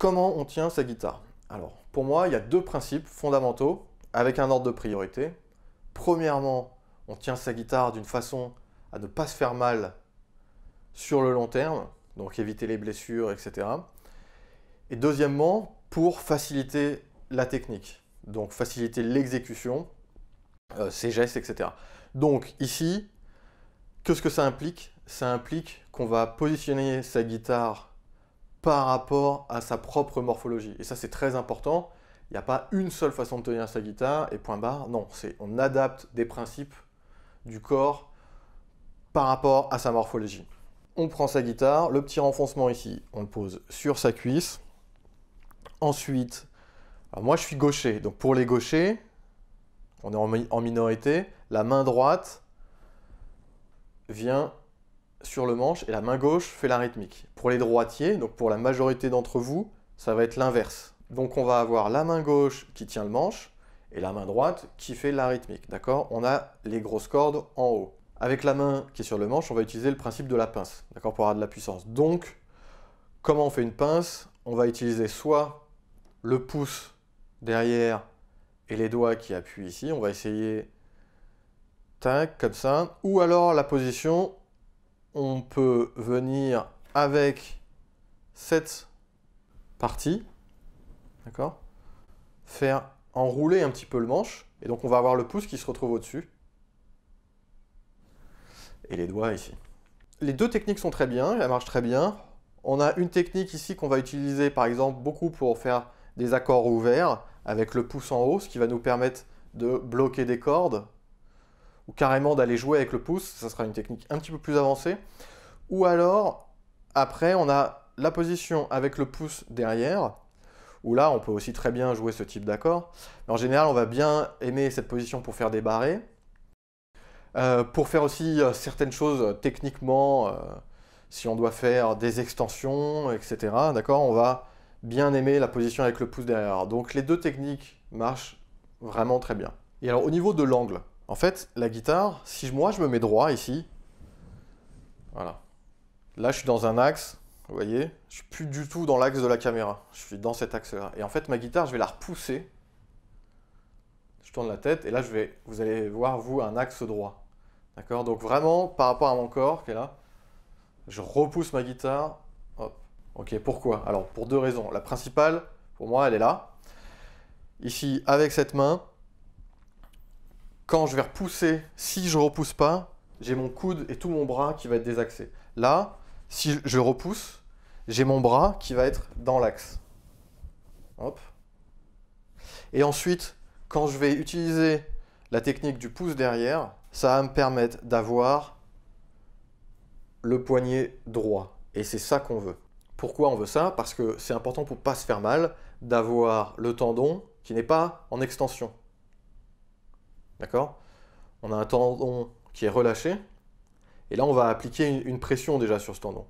Comment on tient sa guitare? Alors, pour moi, il y a deux principes fondamentaux avec un ordre de priorité. Premièrement, on tient sa guitare d'une façon à ne pas se faire mal sur le long terme, donc éviter les blessures, etc. Et deuxièmement, pour faciliter la technique, donc faciliter l'exécution, ses gestes, etc. Donc ici, qu'est-ce que ça implique? Ça implique qu'on va positionner sa guitare par rapport à sa propre morphologie. Et ça, c'est très important. Il n'y a pas une seule façon de tenir sa guitare et point barre. Non, on adapte des principes du corps par rapport à sa morphologie. On prend sa guitare, le petit renfoncement ici, on le pose sur sa cuisse. Ensuite, alors moi je suis gaucher, donc pour les gauchers, on est en minorité, la main droite vient sur le manche et la main gauche fait la rythmique. Pour les droitiers, donc pour la majorité d'entre vous, ça va être l'inverse. Donc on va avoir la main gauche qui tient le manche et la main droite qui fait la rythmique, d'accord? On a les grosses cordes en haut. Avec la main qui est sur le manche, on va utiliser le principe de la pince, d'accord, pour avoir de la puissance. Donc, comment on fait une pince? On va utiliser soit le pouce derrière et les doigts qui appuient ici. On va essayer, tac, comme ça. Ou alors la position, on peut venir avec cette partie, d'accord, faire enrouler un petit peu le manche. Et donc on va avoir le pouce qui se retrouve au-dessus. Et les doigts ici. Les deux techniques sont très bien, elles marchent très bien. On a une technique ici qu'on va utiliser par exemple beaucoup pour faire des accords ouverts avec le pouce en haut, ce qui va nous permettre de bloquer des cordes ou carrément d'aller jouer avec le pouce, ça sera une technique un petit peu plus avancée. Ou alors, après, on a la position avec le pouce derrière, où là, on peut aussi très bien jouer ce type d'accord. En général, on va bien aimer cette position pour faire des barrés. Pour faire aussi certaines choses techniquement, si on doit faire des extensions, etc. D'accord, on va bien aimer la position avec le pouce derrière. Donc les deux techniques marchent vraiment très bien. Et alors au niveau de l'angle, en fait, la guitare, si moi je me mets droit ici, voilà. Là je suis dans un axe, vous voyez, je suis plus du tout dans l'axe de la caméra. Je suis dans cet axe-là. Et en fait ma guitare, je vais la repousser. Je tourne la tête et là vous allez voir vous un axe droit. D'accord? Donc vraiment, par rapport à mon corps qui est là, je repousse ma guitare. Hop. Ok, pourquoi? Alors, pour deux raisons. La principale, pour moi, elle est là. Ici, avec cette main, quand je vais repousser, si je ne repousse pas, j'ai mon coude et tout mon bras qui va être désaxé. Là, si je repousse, j'ai mon bras qui va être dans l'axe. Hop. Et ensuite, quand je vais utiliser la technique du pouce derrière, ça va me permettre d'avoir le poignet droit. Et c'est ça qu'on veut. Pourquoi on veut ça? Parce que c'est important pour ne pas se faire mal d'avoir le tendon qui n'est pas en extension. D'accord? On a un tendon qui est relâché. Et là, on va appliquer une pression déjà sur ce tendon.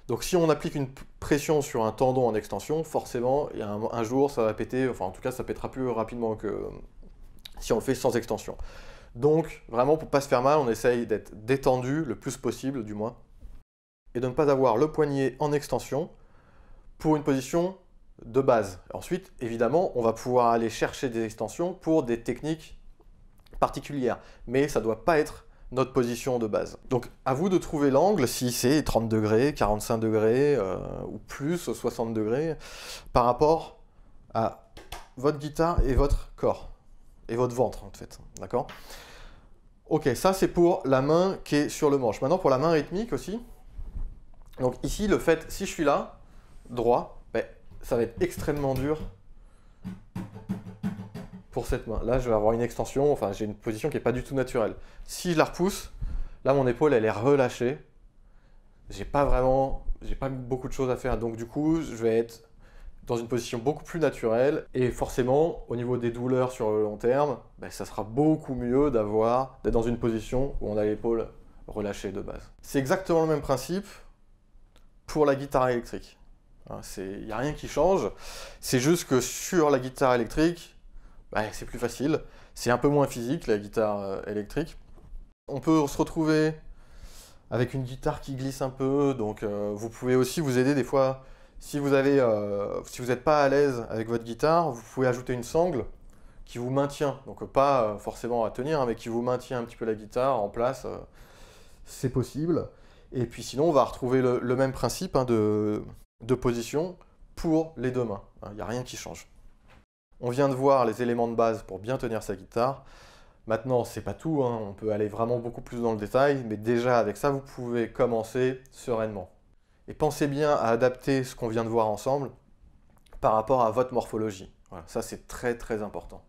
Donc si on applique une pression sur un tendon en extension, forcément, il y a un jour, ça va péter. Enfin, en tout cas, ça pètera plus rapidement que si on le fait sans extension. Donc, vraiment, pour ne pas se faire mal, on essaye d'être détendu le plus possible, du moins, et de ne pas avoir le poignet en extension pour une position de base. Ensuite, évidemment, on va pouvoir aller chercher des extensions pour des techniques particulières, mais ça ne doit pas être notre position de base. Donc, à vous de trouver l'angle, si c'est 30 degrés, 45 degrés, ou plus, 60 degrés, par rapport à votre guitare et votre corps. Et votre ventre, en fait, d'accord? Ok, ça c'est pour la main qui est sur le manche. Maintenant pour la main rythmique aussi. Donc ici, le fait, si je suis là, droit, ben, ça va être extrêmement dur pour cette main. Là, je vais avoir une extension, enfin j'ai une position qui n'est pas du tout naturelle. Si je la repousse, là mon épaule elle est relâchée. J'ai pas beaucoup de choses à faire. Donc du coup, je vais être dans une position beaucoup plus naturelle et forcément au niveau des douleurs sur le long terme, ben, ça sera beaucoup mieux d'être dans une position où on a l'épaule relâchée de base. C'est exactement le même principe pour la guitare électrique. Il n'y a rien qui change, c'est juste que sur la guitare électrique, ben, c'est plus facile, c'est un peu moins physique la guitare électrique. On peut se retrouver avec une guitare qui glisse un peu, donc vous pouvez aussi vous aider des fois. Si vous n'êtes pas à l'aise avec votre guitare, vous pouvez ajouter une sangle qui vous maintient, donc pas forcément à tenir, hein, mais qui vous maintient un petit peu la guitare en place, c'est possible. Et puis sinon, on va retrouver le même principe, hein, de position pour les deux mains. Il n'y a rien qui change. On vient de voir les éléments de base pour bien tenir sa guitare. Maintenant, c'est pas tout, hein, on peut aller vraiment beaucoup plus dans le détail, mais déjà avec ça, vous pouvez commencer sereinement. Et pensez bien à adapter ce qu'on vient de voir ensemble par rapport à votre morphologie. Voilà, ça c'est très très important.